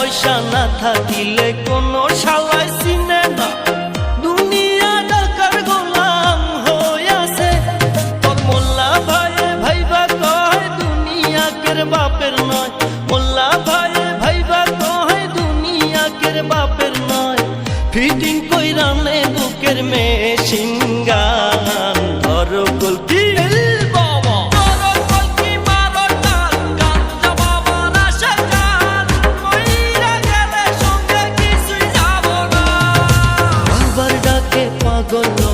পয়সা না থাকিলে কোনো শালায় চিনে না, দুনিয়া টাকার গোলাম হইয়াছে। তোর মোল্লা ভাইয়ে ভাইবা কয় দুনিয়া কের বাপের নয়, মোল্লা ভাইয়ে ভাইবা কয় দুনিয়া কের বাপের নয়। ফিটিং কইরা নে বুকের মেশিন গান, ধরো কলকি পাগল